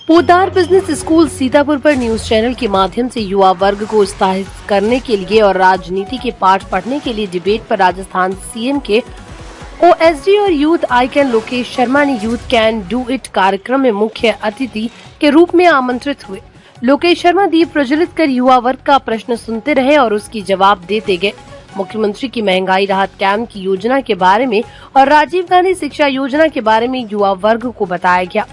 Poddar business school Sitapur पर news channel के माध्यम से युवा वर्ग को उत्साहित करने के लिए और राजनीति के पाठ पढ़ने के लिए डिबेट पर राजस्थान सीएम के ओएसडी और यूथ आइकन लोकेश शर्मा ने यूथ कैन डू इट कार्यक्रम में मुख्य अतिथि के रूप में आमंत्रित हुए। लोकेश शर्मा दीप प्रज्वलित कर युवा वर्ग का प्रश्न सुनते रहे और उसकी जवाब देते गए। मुख्यमंत्री की महंगाई राहत कैंप की योजना के बारे में और राजीव गांधी शिक्षा योजना के बारे में युवा वर्ग को बताया गया।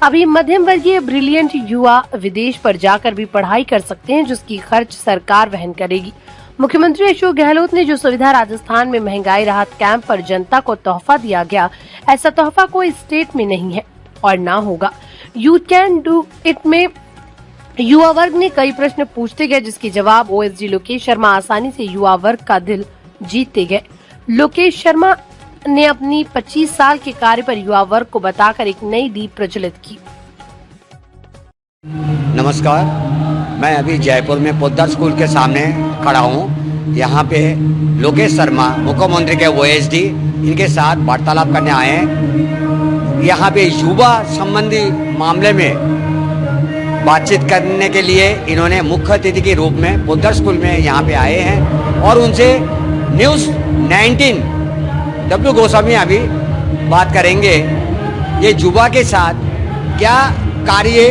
अभी मध्यम वर्गीय ब्रिलियंट युवा विदेश पर जाकर भी पढ़ाई कर सकते हैं, जिसकी खर्च सरकार वहन करेगी। मुख्यमंत्री अशोक गहलोत ने जो सुविधा राजस्थान में महंगाई राहत कैंप पर जनता को तोहफा दिया गया, ऐसा तोहफा कोई स्टेट में नहीं है और ना होगा। यूथ कैन डू इट में युवा वर्ग ने कई प्रश्न पूछते गए, जिसके जवाब ओएसडी लोकेश शर्मा आसानी से युवा वर्ग का दिल जीतते गए। लोकेश शर्मा ने अपनी 25 साल के कार्य पर युवा वर्ग को बताकर एक नई दीप प्रज्वलित की। नमस्कार, मैं अभी जयपुर में पोद्दार स्कूल के सामने खड़ा हूँ। यहाँ पे लोकेश शर्मा मुख्यमंत्री के ओएसडी इनके साथ वार्तालाप करने आए हैं। यहाँ पे युवा संबंधी मामले में बातचीत करने के लिए इन्होंने मुख्य अतिथि के रूप में पोद्दार स्कूल में यहाँ पे आए हैं और उनसे न्यूज़ 19 डब्ल्यू गोस्वामी अभी बात करेंगे। ये युवा के साथ क्या कार्य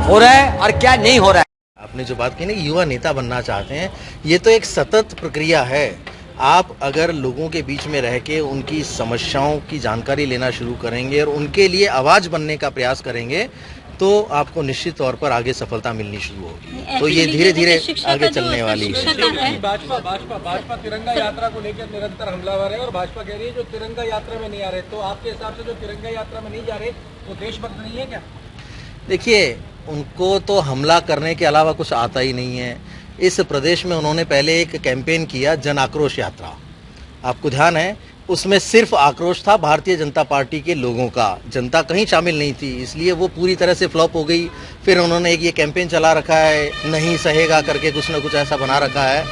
हो रहा है और क्या नहीं हो रहा है। आपने जो बात की ना, युवा नेता बनना चाहते हैं, ये तो एक सतत प्रक्रिया है। आप अगर लोगों के बीच में रह के उनकी समस्याओं की जानकारी लेना शुरू करेंगे और उनके लिए आवाज बनने का प्रयास करेंगे तो आपको निश्चित तौर पर आगे सफलता मिलनी शुरू होगी। तो ये धीरे धीरे आगे चलने वाली है। भाजपा तिरंगा यात्रा को लेकर निरंतर हमलावर है और भाजपा कह रही है जो तिरंगा यात्रा में नहीं आ रहे, तो आपके हिसाब से जो तिरंगा यात्रा में नहीं जा रहे वो देशभक्त नहीं है क्या? देखिए, उनको तो हमला करने के अलावा कुछ आता ही नहीं है। इस प्रदेश में उन्होंने पहले एक कैंपेन किया, जन आक्रोश यात्रा, आपको ध्यान है, उसमें सिर्फ आक्रोश था भारतीय जनता पार्टी के लोगों का, जनता कहीं शामिल नहीं थी, इसलिए वो पूरी तरह से फ्लॉप हो गई। फिर उन्होंने एक ये कैंपेन चला रखा है, नहीं सहेगा करके कुछ न कुछ ऐसा बना रखा है।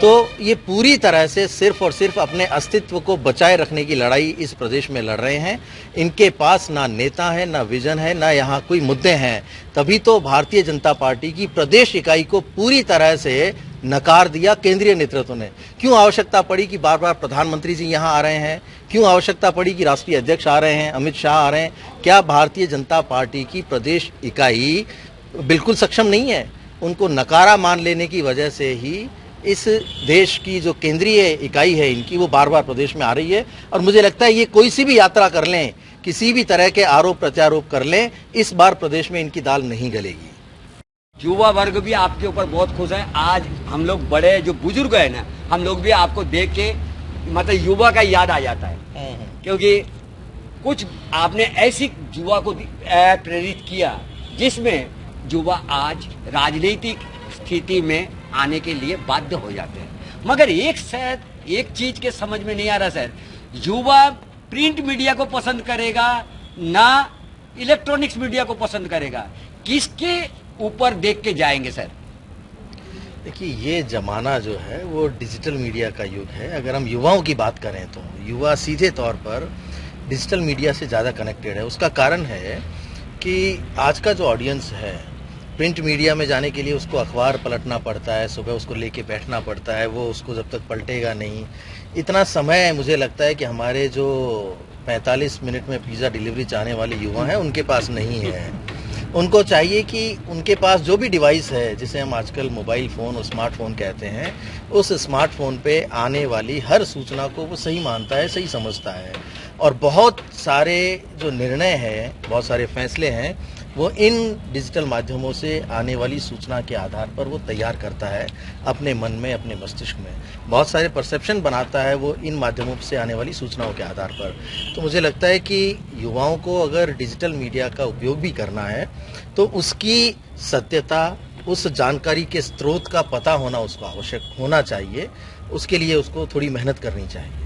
तो ये पूरी तरह से सिर्फ और सिर्फ अपने अस्तित्व को बचाए रखने की लड़ाई इस प्रदेश में लड़ रहे हैं। इनके पास ना नेता है, ना विजन है, ना यहाँ कोई मुद्दे हैं। तभी तो भारतीय जनता पार्टी की प्रदेश इकाई को पूरी तरह से नकार दिया केंद्रीय नेतृत्व ने। क्यों आवश्यकता पड़ी कि बार बार प्रधानमंत्री जी यहाँ आ रहे हैं? क्यों आवश्यकता पड़ी कि राष्ट्रीय अध्यक्ष आ रहे हैं, अमित शाह आ रहे हैं? क्या भारतीय जनता पार्टी की प्रदेश इकाई बिल्कुल सक्षम नहीं है? उनको नकारा मान लेने की वजह से ही इस देश की जो केंद्रीय इकाई है इनकी, वो बार बार प्रदेश में आ रही है। और मुझे लगता है ये कोई सी भी यात्रा कर लें, किसी भी तरह के आरोप प्रत्यारोप कर लें, इस बार प्रदेश में इनकी दाल नहीं गलेगी। युवा वर्ग भी आपके ऊपर बहुत खुश है। आज हम लोग बड़े जो बुजुर्ग हैं ना, हम लोग भी आपको देख के मतलब युवा का याद आ जाता है, क्योंकि कुछ आपने ऐसी युवा को प्रेरित किया जिसमें युवा आज राजनीतिक स्थिति में आने के लिए बाध्य हो जाते हैं। मगर एक चीज के समझ में नहीं आ रहा सर, युवा प्रिंट मीडिया को पसंद करेगा ना इलेक्ट्रॉनिक्स मीडिया को पसंद करेगा, किसके ऊपर देख के जाएंगे सर? देखिए, ये जमाना जो है वो डिजिटल मीडिया का युग है। अगर हम युवाओं की बात करें तो युवा सीधे तौर पर डिजिटल मीडिया से ज़्यादा कनेक्टेड है। उसका कारण है कि आज का जो ऑडियंस है, प्रिंट मीडिया में जाने के लिए उसको अखबार पलटना पड़ता है, सुबह उसको लेके बैठना पड़ता है, वो उसको जब तक पलटेगा नहीं, इतना समय मुझे लगता है कि हमारे जो 45 मिनट में पिज़्ज़ा डिलीवरी चाहने वाले युवा हैं उनके पास नहीं है। उनको चाहिए कि उनके पास जो भी डिवाइस है, जिसे हम आजकल मोबाइल फ़ोन और स्मार्टफोन कहते हैं, उस स्मार्टफोन पे आने वाली हर सूचना को वो सही मानता है, सही समझता है। और बहुत सारे जो निर्णय हैं, बहुत सारे फैसले हैं, वो इन डिजिटल माध्यमों से आने वाली सूचना के आधार पर वो तैयार करता है अपने मन में, अपने मस्तिष्क में। बहुत सारे परसेप्शन बनाता है वो इन माध्यमों से आने वाली सूचनाओं के आधार पर। तो मुझे लगता है कि युवाओं को अगर डिजिटल मीडिया का उपयोग भी करना है तो उसकी सत्यता, उस जानकारी के स्रोत का पता होना उसको आवश्यक होना चाहिए। उसके लिए उसको थोड़ी मेहनत करनी चाहिए।